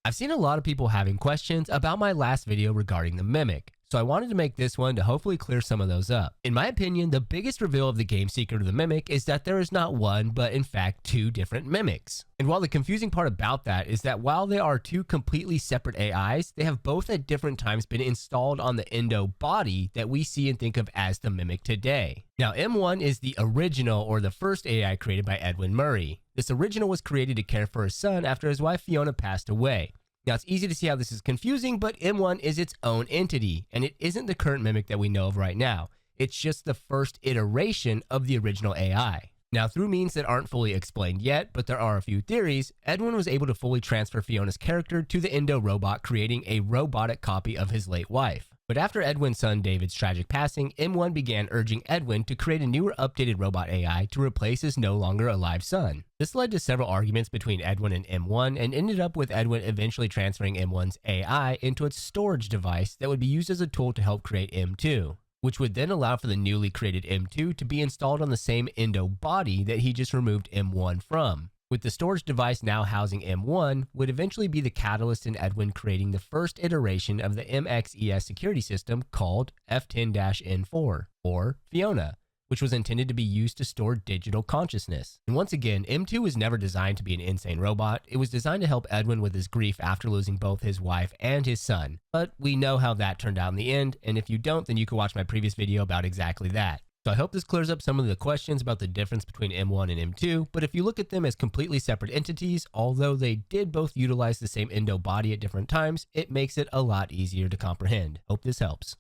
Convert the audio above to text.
I've seen a lot of people having questions about my last video regarding the Mimic, so I wanted to make this one to hopefully clear some of those up. In my opinion, the biggest reveal of the game secret of the Mimic is that there is not one, but in fact two different Mimics. And while the confusing part about that is that while they are two completely separate AIs, they have both at different times been installed on the Endo body that we see and think of as the Mimic today. Now, M1 is the original or the first AI created by Edwin Murray. This original was created to care for his son after his wife Fiona passed away. Now, it's easy to see how this is confusing, but M1 is its own entity, and it isn't the current Mimic that we know of right now. It's just the first iteration of the original AI. Now, through means that aren't fully explained yet, but there are a few theories, Edwin was able to fully transfer Fiona's character to the Endo robot, creating a robotic copy of his late wife. But after Edwin's son David's tragic passing, M1 began urging Edwin to create a newer updated robot AI to replace his no longer alive son. This led to several arguments between Edwin and M1 and ended up with Edwin eventually transferring M1's AI into its storage device that would be used as a tool to help create M2, which would then allow for the newly created M2 to be installed on the same Endo body that he just removed M1 from. With the storage device now housing M1 would eventually be the catalyst in Edwin creating the first iteration of the MXES security system called F10-N4, or Fiona, which was intended to be used to store digital consciousness. And once again, M2 was never designed to be an insane robot. It was designed to help Edwin with his grief after losing both his wife and his son. But we know how that turned out in the end, and if you don't, then you can watch my previous video about exactly that. So I hope this clears up some of the questions about the difference between M1 and M2, but if you look at them as completely separate entities, although they did both utilize the same Endo body at different times, it makes it a lot easier to comprehend. Hope this helps.